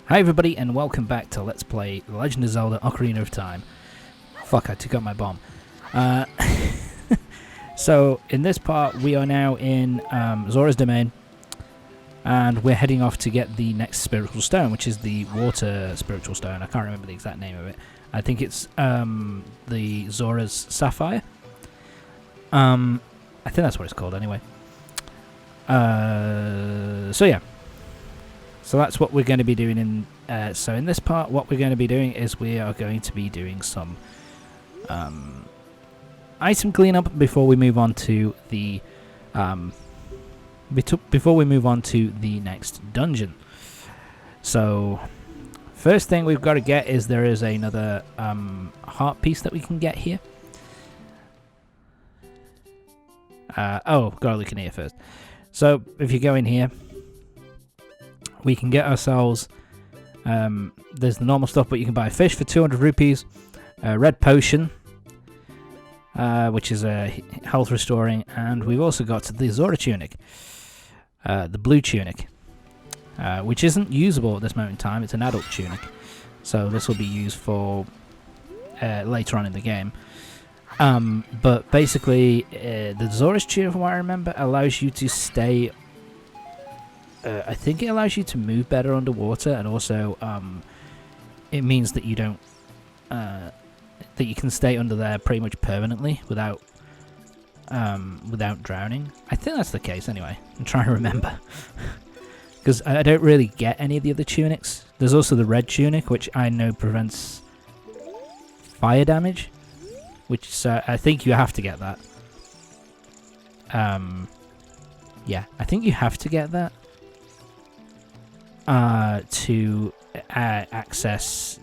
Hi everybody and welcome back to Let's Play The Legend of Zelda Ocarina of Time. Fuck, I took out my bomb. So, in this part we are now in Zora's domain. And we're heading off to get the next spiritual stone, which is the water spiritual stone. I can't remember the exact name of it. I think it's the Zora's Sapphire. I think that's what it's called anyway. So yeah. So that's what we're going to be doing in... so in this part, what we're going to be doing is we are going to be doing some item cleanup before we move on to the... before we move on to the next dungeon. So, first thing we've got to get is there is another heart piece that we can get here. Oh, gotta look in here first. So, if you go in here... we can get ourselves, there's the normal stuff, but you can buy fish for 200 rupees, a red potion, which is a health restoring, and we've also got the Zora tunic, the blue tunic, which isn't usable at this moment in time. It's an adult tunic, so this will be used for later on in the game. But basically, the Zora's tunic, from what I remember, allows you to stay... I think it allows you to move better underwater, and also it means that you don't that you can stay under there pretty much permanently without drowning. I think that's the case anyway. I'm trying to remember because I don't really get any of the other tunics. There's also the red tunic, which I know prevents fire damage, which I think you have to get that. Yeah, I think you have to get that. To access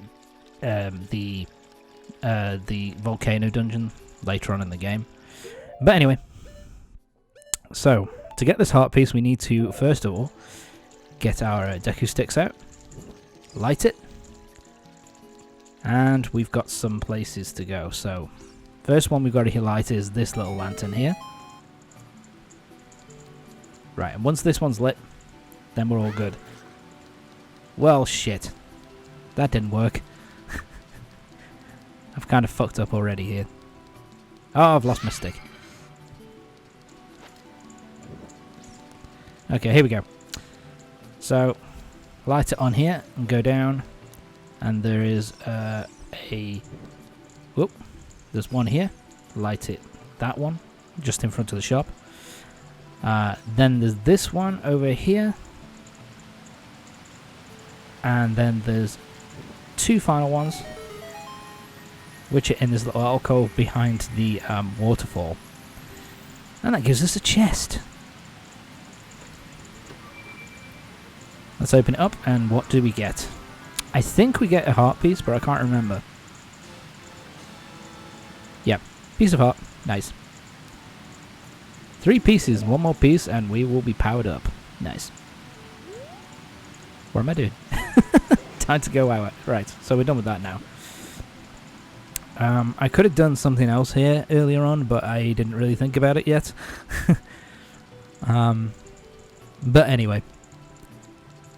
the volcano dungeon later on in the game. But anyway, so to get this heart piece, we need to first of all get our Deku sticks out, light it, and we've got some places to go. So first one we've got to light is this little lantern here. Right, and once this one's lit, then we're all good. Well, shit. That didn't work. I've kind of fucked up already here. Oh, I've lost my stick. Okay, here we go. So, light it on here and go down. And there is whoop. There's one here. Light it. That one. Just in front of the shop. Then there's this one over here. And then there's two final ones, which are in this little alcove behind the waterfall. And that gives us a chest. Let's open it up, and what do we get? I think we get a heart piece, but I can't remember. Yep, piece of heart. Nice. 3 pieces, 1 more piece, and we will be powered up. Nice. What am I doing? Time to go out. Right, so we're done with that now. I could have done something else here earlier on, but I didn't really think about it yet. But anyway.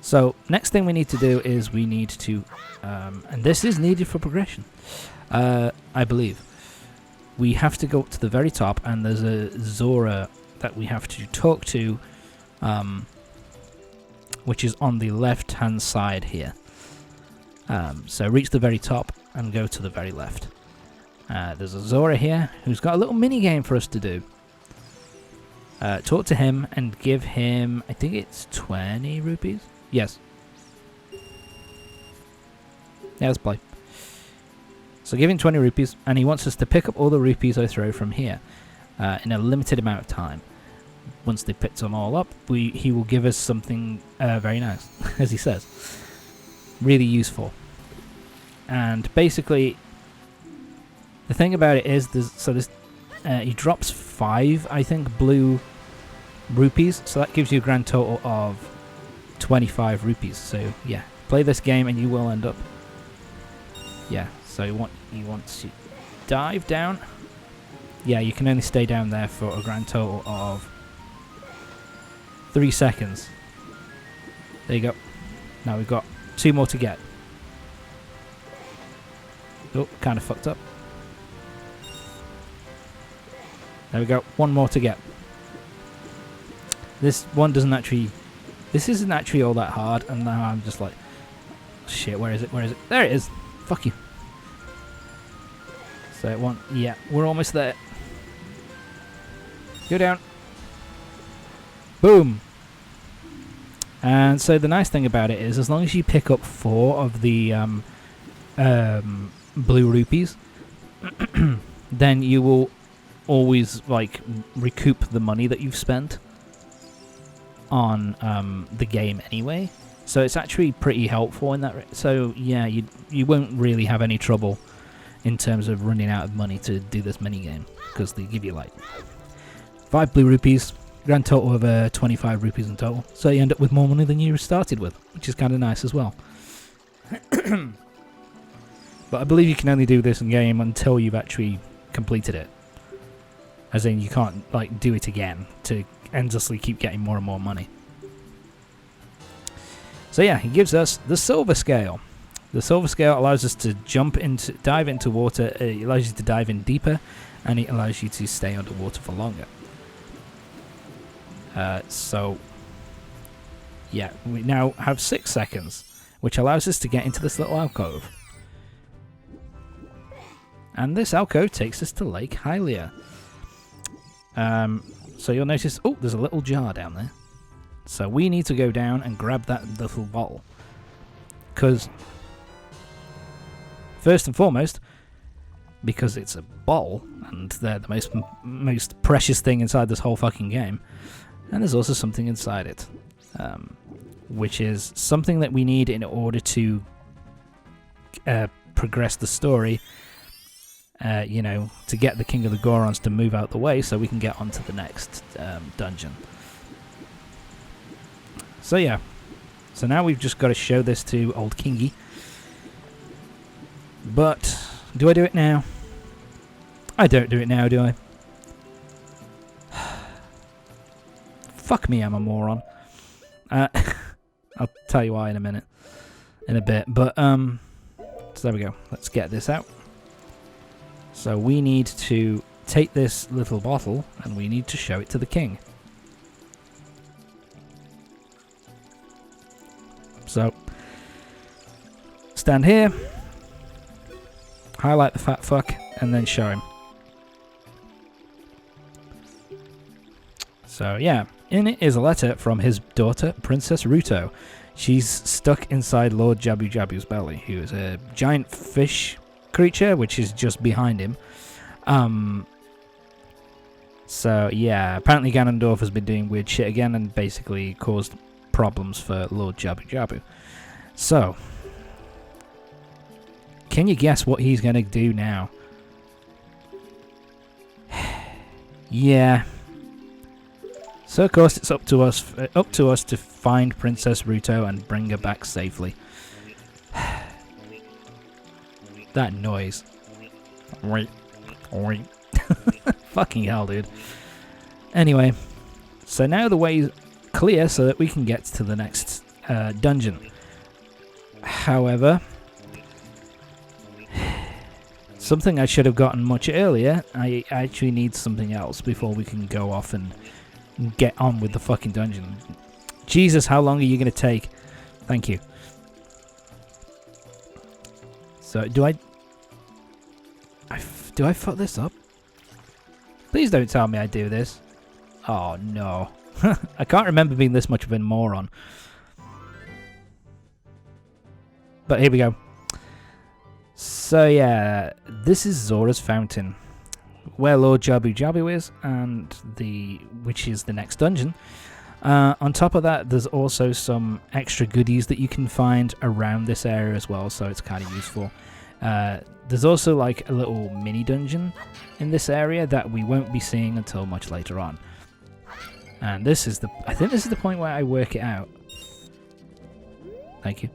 So, next thing we need to do is we need to... and this is needed for progression, I believe. We have to go up to the very top, and there's a Zora that we have to talk to... which is on the left-hand side here. So reach the very top and go to the very left. There's a Zora here who's got a little mini-game for us to do. Talk to him and give him, I think it's 20 rupees? Yes. Yeah, let's play. So give him 20 rupees, and he wants us to pick up all the rupees I throw from here in a limited amount of time. Once they picked them all up, he will give us something very nice, as he says. Really useful. And basically, the thing about it is, he drops 5, I think, blue rupees, so that gives you a grand total of 25 rupees. So yeah, play this game and you will end up. Yeah, so you want to dive down. Yeah, you can only stay down there for a grand total of 3 seconds. There you go. Now we've got 2 more to get. Oh, kind of fucked up. There we go. 1 more to get. This one doesn't actually... This isn't actually all that hard, and now I'm just like... Shit, where is it? Where is it? There it is! Fuck you. So, 1... Yeah, we're almost there. Go down. Boom! And so the nice thing about it is, as long as you pick up 4 of the blue rupees, then you will always like recoup the money that you've spent on the game anyway. So it's actually pretty helpful in that. So yeah, you won't really have any trouble in terms of running out of money to do this mini game, because they give you like 5 blue rupees. Grand total of 25 rupees in total. So you end up with more money than you started with, which is kind of nice as well. But I believe you can only do this in game until you've actually completed it. As in, you can't like do it again to endlessly keep getting more and more money. So yeah, he gives us the Zora Scale. The Zora Scale allows us to dive into water. It allows you to dive in deeper, and it allows you to stay underwater for longer. So, yeah, we now have 6 seconds, which allows us to get into this little alcove. And this alcove takes us to Lake Hylia. So you'll notice, oh, there's a little jar down there. So we need to go down and grab that little bottle. Because, first and foremost, because it's a bottle, and they're the most precious thing inside this whole fucking game. And there's also something inside it, which is something that we need in order to progress the story, you know, to get the King of the Gorons to move out the way so we can get on to the next dungeon. So yeah, so now we've just got to show this to old Kingy. But, do I do it now? I don't do it now, do I? Fuck me, I'm a moron. I'll tell you why in a bit. But so there we go. Let's get this out. So we need to take this little bottle and we need to show it to the king. So stand here, highlight the fat fuck, and then show him. So yeah. In it is a letter from his daughter, Princess Ruto. She's stuck inside Lord Jabu Jabu's belly, who is a giant fish creature, which is just behind him. So, yeah, apparently Ganondorf has been doing weird shit again and basically caused problems for Lord Jabu Jabu. So, can you guess what he's going to do now? Yeah. So of course it's up to us to find Princess Ruto and bring her back safely. That noise. Fucking hell, dude. Anyway, so now the way is clear so that we can get to the next dungeon. However, something I should have gotten much earlier, I actually need something else before we can go off and get on with the fucking dungeon. Jesus, how long are you going to take? Thank you. So, do I fuck this up? Please don't tell me I do this. Oh, no. I can't remember being this much of a moron. But here we go. So, yeah, this is Zora's Fountain, where Lord Jabu Jabu is, and which is the next dungeon. On top of that, there's also some extra goodies that you can find around this area as well, so it's kind of useful. There's also like a little mini dungeon in this area that we won't be seeing until much later on. And I think this is the point where I work it out. Thank you.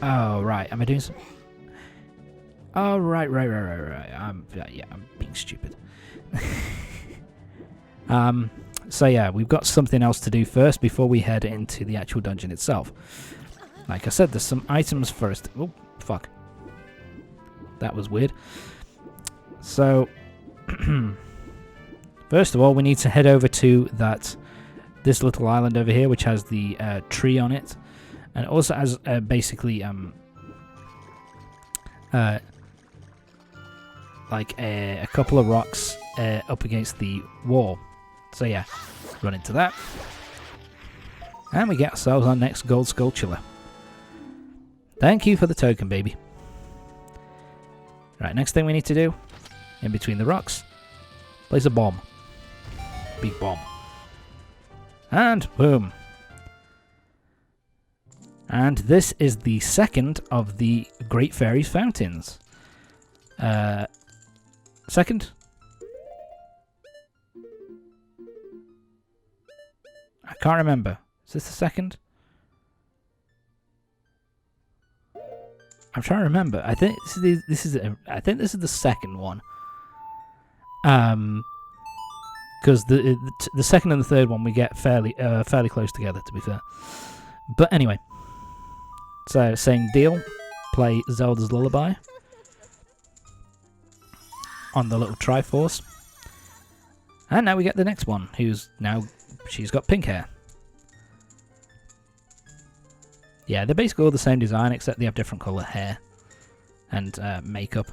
Oh, right. Am I doing some... Oh, right. I'm being stupid. So yeah, we've got something else to do first before we head into the actual dungeon itself. Like I said, there's some items first. Oh, fuck. That was weird. So, first of all, we need to head over to this little island over here, which has the tree on it. And it also has basically like a couple of rocks up against the wall. So yeah, run into that. And we get ourselves our next gold sculpture. Thank you for the token, baby. Right, next thing we need to do, in between the rocks, place a bomb. Big bomb. And boom. And this is the second of the Great Fairy's fountains. Second? I can't remember. Is this the second? I'm trying to remember. I think this is the second one. Because the second and the third one we get fairly close together, to be fair. But anyway, so saying deal, play Zelda's Lullaby on the little Triforce, and now we get the next one, she's got pink hair. Yeah, they're basically all the same design, except they have different colour hair and makeup.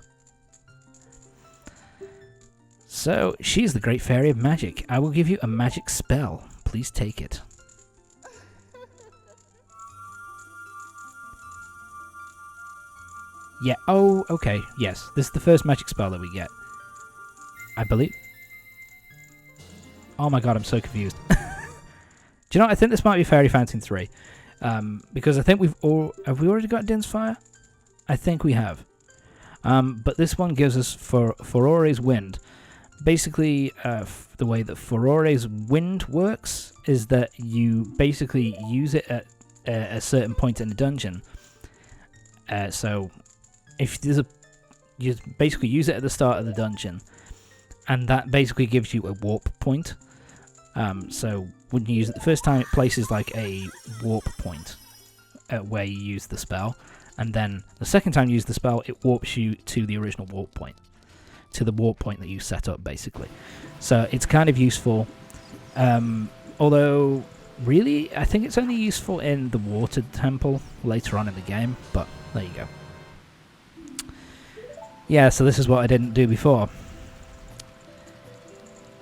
So, she's the Great Fairy of Magic. I will give you a magic spell. Please take it. Yeah, oh, okay, yes. This is the first magic spell that we get. I believe. Oh my god, I'm so confused. Do you know what? I think this might be Fairy Fountain 3. Because I think have we already got Din's Fire? I think we have. But this one gives us Furore's Wind. Basically, the way that Furore's Wind works is that you basically use it at a certain point in the dungeon. So, if there's you basically use it at the start of the dungeon, and that basically gives you a warp point. So when you use it the first time, it places like a warp point where you use the spell, and then the second time you use the spell, it warps you to the original warp point, to the warp point that you set up, basically. So it's kind of useful, although really I think it's only useful in the water temple later on in the game, but there you go. Yeah, so this is what I didn't do before.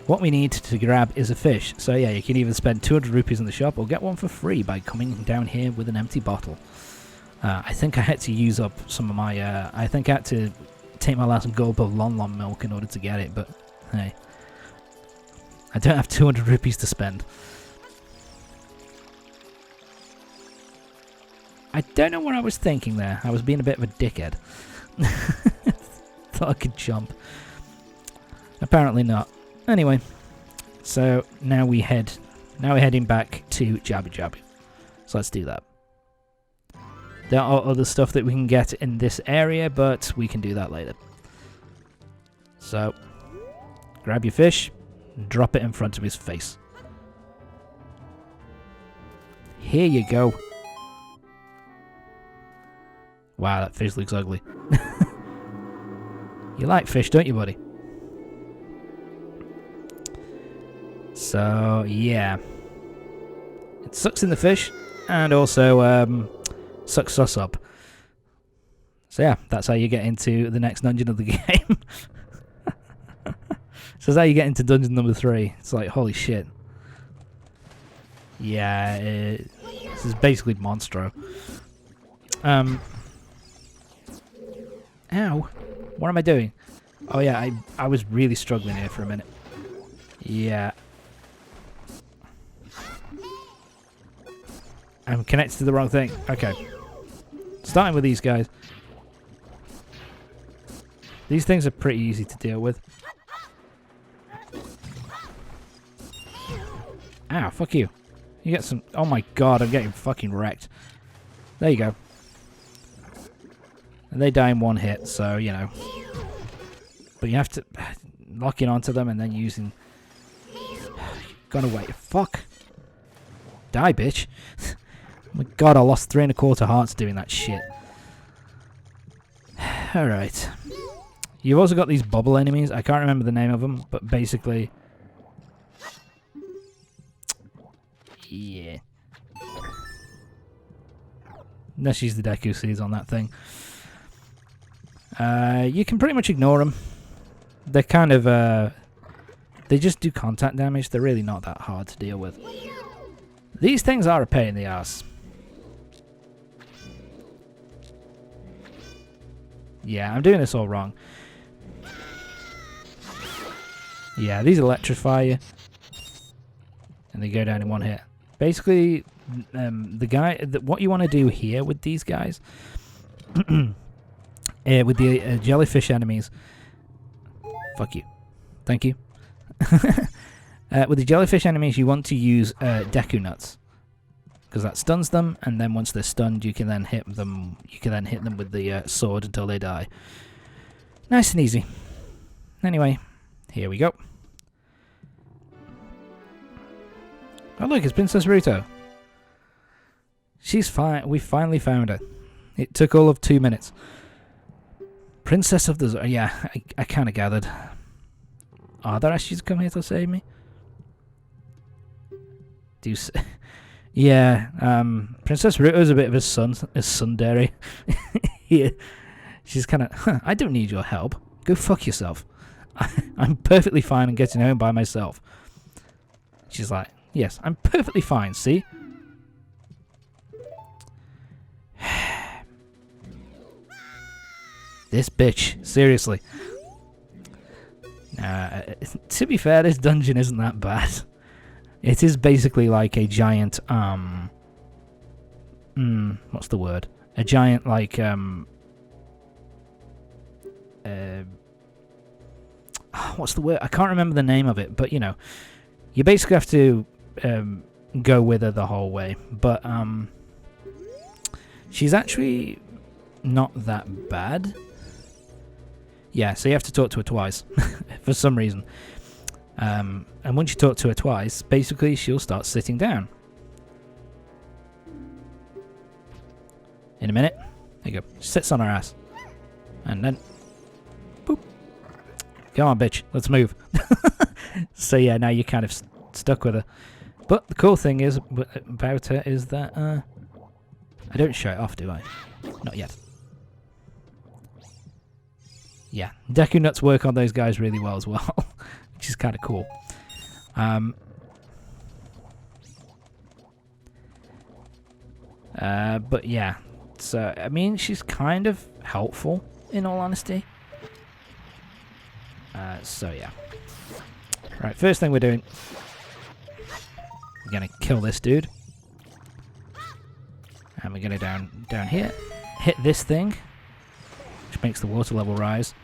What we need to grab is a fish. So yeah, you can either spend 200 rupees in the shop or get one for free by coming down here with an empty bottle. I think I had to use up some of my... I think I had to take my last gulp of Lon Lon milk in order to get it, but hey. I don't have 200 rupees to spend. I don't know what I was thinking there. I was being a bit of a dickhead. Thought I could jump. Apparently not. Anyway, so now we're heading back to Jabby Jabby. So let's do that. There are other stuff that we can get in this area, but we can do that later. So, grab your fish, drop it in front of his face. Here you go. Wow, that fish looks ugly. You like fish, don't you, buddy? So, yeah. It sucks in the fish, and also sucks us up. So yeah, that's how you get into the next dungeon of the game. So that's how you get into dungeon number 3. It's like, holy shit. Yeah, this is basically Monstro. Ow. What am I doing? Oh yeah, I was really struggling here for a minute. Yeah. I'm connected to the wrong thing. Okay. Starting with these guys. These things are pretty easy to deal with. Ow, fuck you. You get some... Oh my god, I'm getting fucking wrecked. There you go. And they die in one hit, so, you know. But you have to... locking onto them and then using... Gone away. Fuck. Die, bitch. Oh my god, I lost 3 1/4 hearts doing that shit. Alright. You've also got these bubble enemies. I can't remember the name of them, but basically... Yeah. Let's use the Deku Seeds on that thing. You can pretty much ignore them. They're kind of... they just do contact damage. They're really not that hard to deal with. These things are a pain in the ass. Yeah, I'm doing this all wrong. Yeah, these electrify you. And they go down in one hit. Basically, what you want to do here with these guys, with the jellyfish enemies, fuck you, thank you. With the jellyfish enemies, you want to use Deku Nuts, because that stuns them, and then once they're stunned, you can then hit them. You can then hit them with the sword until they die. Nice and easy. Anyway, here we go. Oh look, it's Princess Ruto. She's fine. We finally found her. It took all of 2 minutes. Princess of the Zora. Yeah, I kind of gathered. Are there actually come here to save me? Yeah, Princess Ruto's a bit of a tsundere. Yeah, she's kind of. I don't need your help. Go fuck yourself. I'm perfectly fine and getting home by myself. She's like, yes, I'm perfectly fine. See. This bitch, seriously. To be fair, this dungeon isn't that bad. It is basically like a giant, what's the word? A giant, like, what's the word? I can't remember the name of it, but, you know, you basically have to, go with her the whole way. But, she's actually not that bad. Yeah, so you have to talk to her twice, for some reason. And once you talk to her twice, basically she'll start sitting down. In a minute. There you go. She sits on her ass. And then... boop. Come on, bitch. Let's move. So yeah, now you're kind of stuck with her. But the cool thing is about her is that... I don't show it off, do I? Not yet. Yeah, Deku Nuts work on those guys really well as well, which is kind of cool. But yeah, so, I mean, she's kind of helpful, in all honesty. So yeah. Right, first thing we're doing, we're going to kill this dude. And we're going to down here, hit this thing, which makes the water level rise.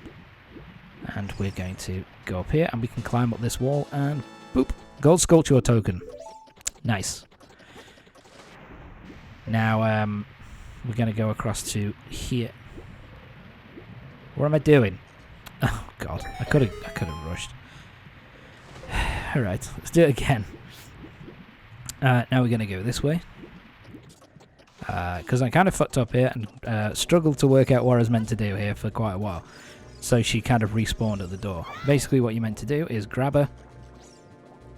And we're going to go up here, and we can climb up this wall, and boop, gold sculpture token. Nice. Now, we're going to go across to here. What am I doing? Oh god, I could have rushed. All right, let's do it again. Now we're going to go this way. Because I kind of fucked up here and struggled to work out what I was meant to do here for quite a while. So she kind of respawned at the door. Basically what you're meant to do is grab her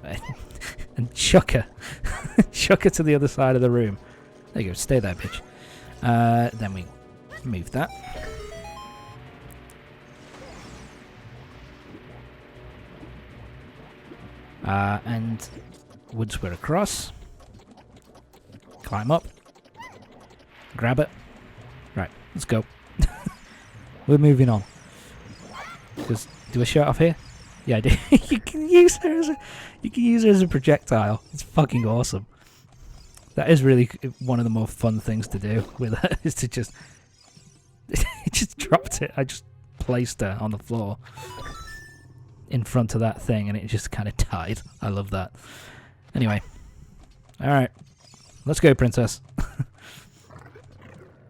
and chuck her. Chuck her to the other side of the room. There you go, stay there, bitch. Then we move that. And once we're across, climb up. Grab it. Right, let's go. We're moving on. Because do a shot off here? Yeah, I do. You can use her as a projectile. It's fucking awesome. That is really one of the more fun things to do with her, is to just it just dropped it. I just placed her on the floor in front of that thing and it just kind of died. I love that. Anyway. Alright. Let's go, princess.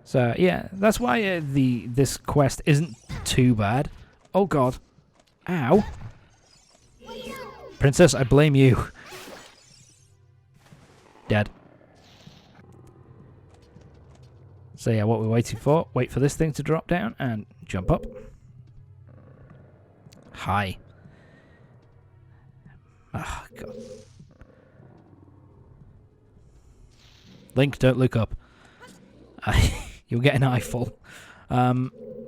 So yeah, that's why this quest isn't too bad. Oh god. Ow. Princess, I blame you. Dead. So yeah, what we're waiting for, wait for this thing to drop down and jump up. Hi. Oh, God. Link, don't look up. You'll get an eyeful.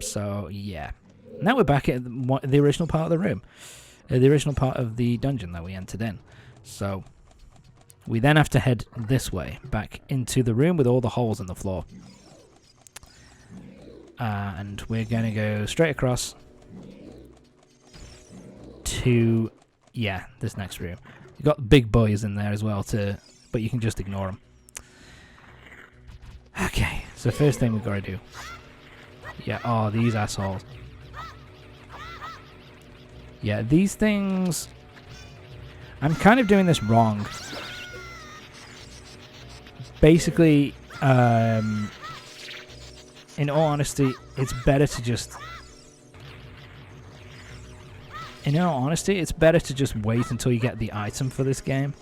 So yeah. Now we're back at the original part of the room. The original part of the dungeon that we entered in. So we then have to head this way, back into the room with all the holes in the floor. And we're going to go straight across to, yeah, this next room. You've got big boys in there as well, but you can just ignore them. Okay, so first thing we've got to do. Yeah, oh, these assholes. Yeah, these things... I'm kind of doing this wrong. Basically, in all honesty, it's better to just... In all honesty, it's better to just wait until you get the item for this game.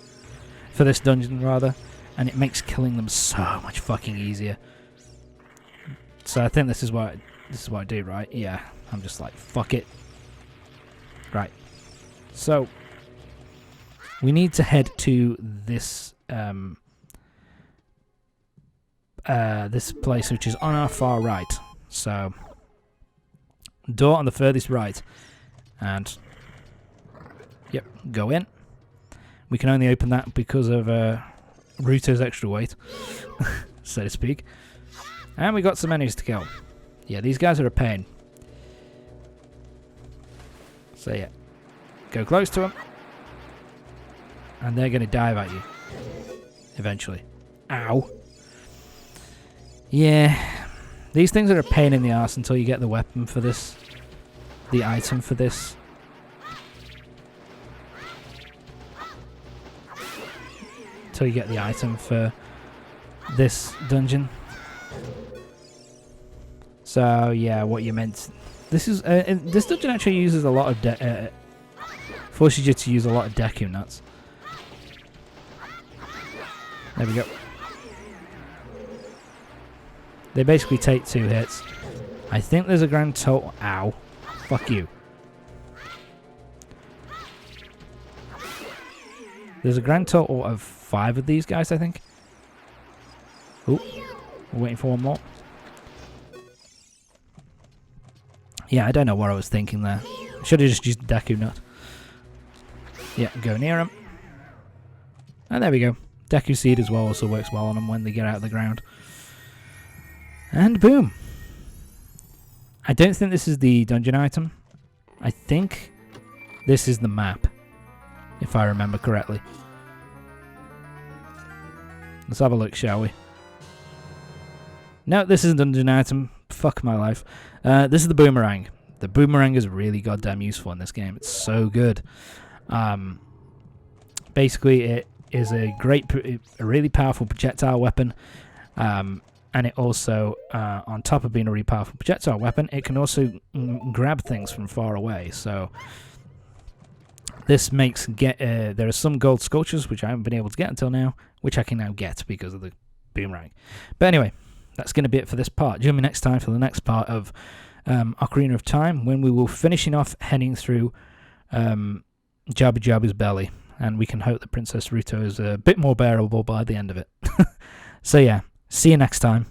For this dungeon, rather. And it makes killing them so much fucking easier. So I think this is what I do, right? Yeah, I'm just like, fuck it. Right. So, we need to head to this... this place, which is on our far right. So, door on the furthest right. And, yep, go in. We can only open that because of Ruto's extra weight, so to speak. And we got some enemies to kill. Yeah, these guys are a pain. So yeah, go close to them. And they're going to dive at you. Eventually. Ow. Yeah, these things are a pain in the arse until you get the weapon for this, the item for this. Until you get the item for this dungeon. So yeah, what you meant. This is this dungeon actually uses a lot of forces you to use a lot of Deku nuts. There we go. They basically take 2 hits. I think there's a grand total... Ow. Fuck you. There's a grand total of 5 of these guys, I think. Ooh. We're waiting for one more. Yeah, I don't know what I was thinking there. Should have just used Deku Nut. Yeah, go near them. And there we go. Deku Seed as well also works well on them when they get out of the ground. And boom. I don't think this is the dungeon item. I think this is the map, if I remember correctly. Let's have a look, shall we? No, this isn't a dungeon item. Fuck my life. This is the boomerang. The boomerang is really goddamn useful in this game. It's so good. Basically, it is a really powerful projectile weapon. And it also, on top of being a really powerful projectile weapon, it can also grab things from far away. So this makes there are some gold sculptures which I haven't been able to get until now, which I can now get because of the boomerang. But anyway, that's going to be it for this part. Join me next time for the next part of Ocarina of Time, when we will finishing off heading through Jabu Jabu's belly, and we can hope that Princess Ruto is a bit more bearable by the end of it. So yeah. See you next time.